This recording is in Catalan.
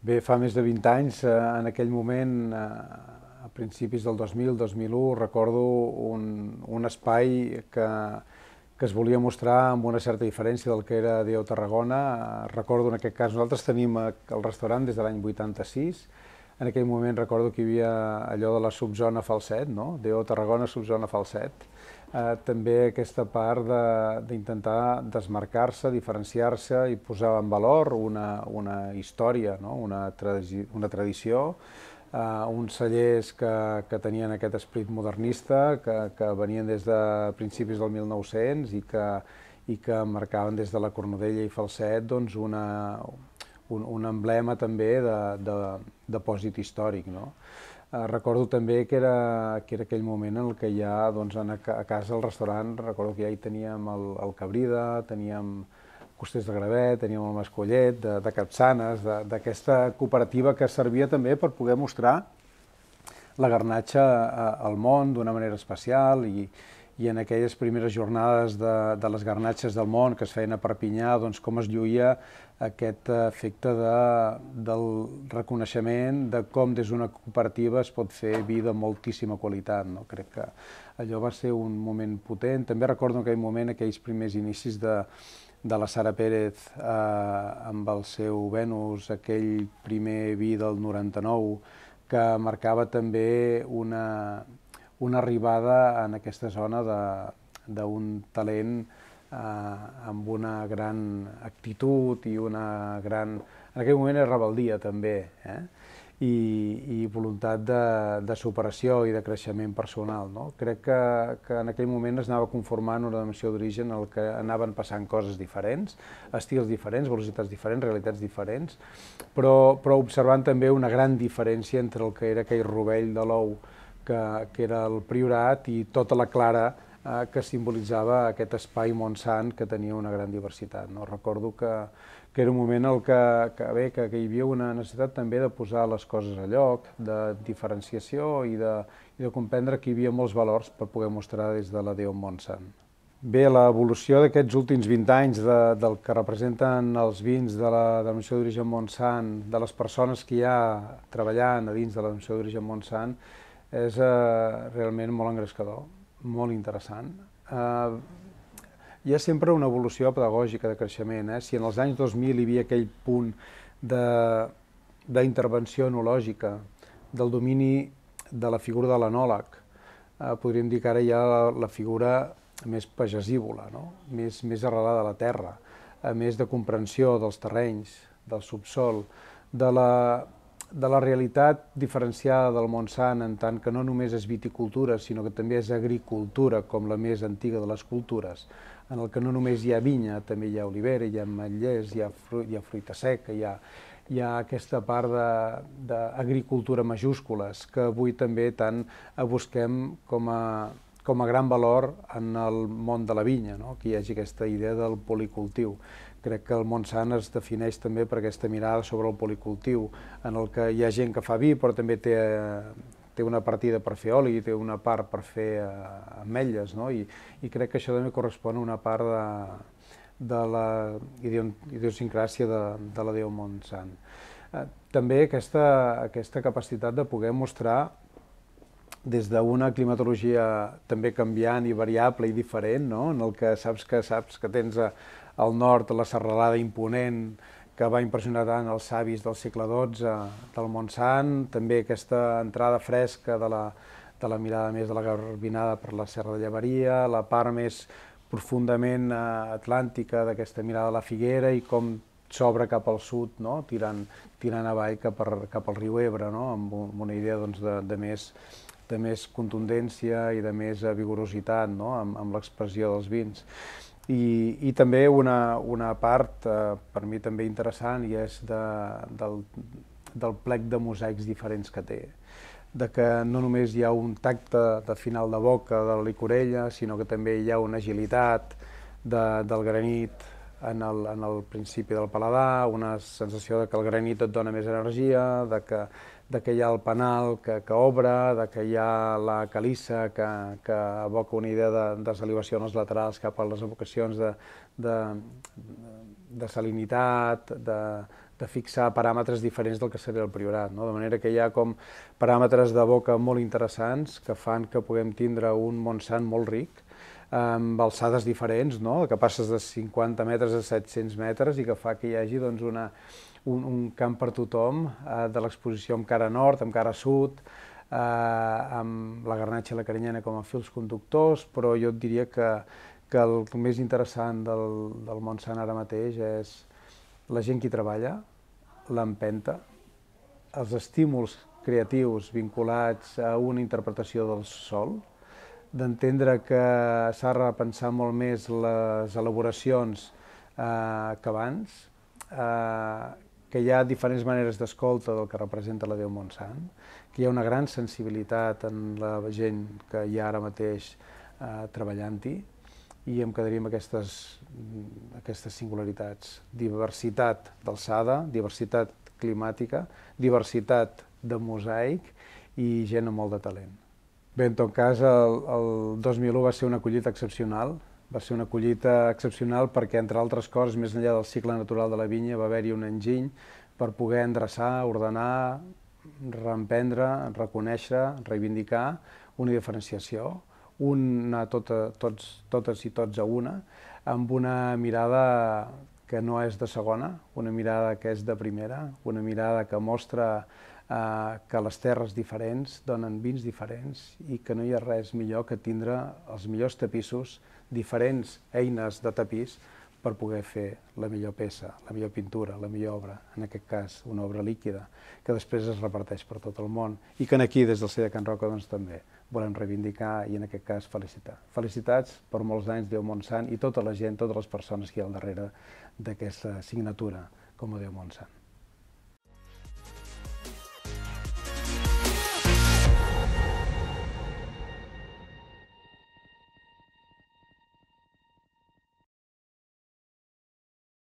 Bé, fa més de 20 anys, en aquell moment, a principis del 2000-2001, recordo un espai que es volia mostrar amb una certa diferència del que era Deo Tarragona. Recordo, en aquest cas, nosaltres tenim el restaurant des de l'any 86. En aquell moment recordo que hi havia allò de la subzona Falset, no? Deo Tarragona, subzona Falset. També aquesta part d'intentar desmarcar-se, diferenciar-se i posar en valor una història, no? una tradició, uns cellers que tenien aquest esperit modernista, que venien des de principis del 1900 i que marcaven des de la Cornudella i Falset doncs, un emblema també de pòsit històric, no? Recordo també que era aquell moment en què ja a casa al restaurant, recordo que ja hi teníem el cabrida, teníem costers de gravet, teníem el mascollet, de capçanes, d'aquesta cooperativa que servia també per poder mostrar la garnatxa al món d'una manera especial i en aquelles primeres jornades de les garnatxes del món que es feien a Perpinyà, doncs com es lluïa aquest efecte del reconeixement de com des d'una cooperativa es pot fer vi de moltíssima qualitat. No? Crec que allò va ser un moment potent. També recordo en aquell moment aquells primers inicis de la Sara Pérez amb el seu Venus, aquell primer vi del 99, que marcava també una arribada en aquesta zona d'un talent amb una gran actitud i una gran... En aquell moment era rebeldia també, i voluntat de superació i de creixement personal. No? Crec que en aquell moment es anava conformant una dimensió d'origen en què anaven passant coses diferents, estils diferents, velocitats diferents, realitats diferents, però observant també una gran diferència entre el que era aquell rovell de l'ou que era el Priorat i tota la clara que simbolitzava aquest espai Montsant que tenia una gran diversitat. No? Recordo que era un moment en què hi havia una necessitat també de posar les coses a lloc, de diferenciació i de comprendre que hi havia molts valors per poder mostrar des de la Deo Montsant. Bé, l'evolució d'aquests últims 20 anys del que representen els vins de la denominació d'origen Montsant, de les persones que hi ha treballant a dins de la denominació d'origen Montsant, és realment molt engrescador, molt interessant. Hi ha sempre una evolució pedagògica de creixement. Si en els anys 2000 hi havia aquell punt d'intervenció enològica, del domini de la figura de l'enòleg, podríem dir que ara hi ha la figura més pagesívola, no? més arrelada a la terra, més de comprensió dels terrenys, del subsol, de la realitat diferenciada del Montsant, en tant que no només és viticultura, sinó que també és agricultura, com la més antiga de les cultures, en el que no només hi ha vinya, també hi ha olivera, hi ha ametllers, hi ha fruita seca, hi ha aquesta part d'agricultura majúscules, que avui també tant busquem com a gran valor en el món de la vinya, no? Que hi hagi aquesta idea del policultiu. Crec que el Montsant es defineix també per aquesta mirada sobre el policultiu, en el que hi ha gent que fa vi, però també té una partida per fer oli, té una part per fer ametlles, no? I crec que això també correspon a una part de la idiosincràsia de la Deo Montsant. També aquesta capacitat de poder mostrar des d'una climatologia també canviant i variable i diferent, no? En el que saps que tens al nord la serralada imponent que va impressionar tant els savis del segle XII del Montsant, també aquesta entrada fresca de la mirada més de la garbinada per la Serra de Llevaria, la part més profundament atlàntica d'aquesta mirada de la Figuera i com s'obre cap al sud, no? tirant avall cap al riu Ebre, no? Amb una idea de més contundència i de més vigorositat, no? amb l'expressió dels vins. I també una part, per mi també interessant, i és del plec de mosaics diferents que té. De que no només hi ha un tacte de final de boca de la licorella, sinó que també hi ha una agilitat del granit, en el principi del paladar, una sensació de que el granit et dona més energia, de que hi ha el penal que obre, de que hi ha la calissa que evoca una idea de salivació en els laterals cap a les evocacions de salinitat, de fixar paràmetres diferents del que seria el Priorat, no? De manera que hi ha com paràmetres de boca molt interessants que fan que puguem tindre un Montsant molt ric, amb alçades diferents, no? Que passes de 50 metres a 700 metres i que fa que hi hagi doncs, un camp per tothom, de l'exposició amb cara nord, amb cara sud, amb la Garnatxa i la Carinyena com a fils conductors, però jo et diria que el més interessant del Montsant ara mateix és la gent que hi treballa, l'empenta, els estímuls creatius vinculats a una interpretació del sol, d'entendre que s'ha de repensar molt més les elaboracions que abans, que hi ha diferents maneres d'escolta del que representa la Déu Montsant, que hi ha una gran sensibilitat en la gent que hi ha ara mateix treballant-hi, i em quedaria amb aquestes singularitats. Diversitat d'alçada, diversitat climàtica, diversitat de mosaic i gent amb molt de talent. Bé, en tot cas, el 2001 va ser una collita excepcional. Va ser una collita excepcional perquè, entre altres coses, més enllà del cicle natural de la vinya, va haver-hi un enginy per poder endreçar, ordenar, reemprendre, reconèixer, reivindicar una diferenciació, anar totes i tots a una, amb una mirada que no és de segona, una mirada que és de primera, una mirada que mostra que les terres diferents donen vins diferents i que no hi ha res millor que tindre els millors tapissos, diferents eines de tapís per poder fer la millor peça, la millor pintura, la millor obra, en aquest cas una obra líquida, que després es reparteix per tot el món i que aquí, des del CEA Can Roca, doncs, també volem reivindicar i, en aquest cas, felicitar. Felicitats per molts anys, Déu Montsant, i tota la gent, totes les persones que hi ha al darrere d'aquesta signatura com a Déu Montsant.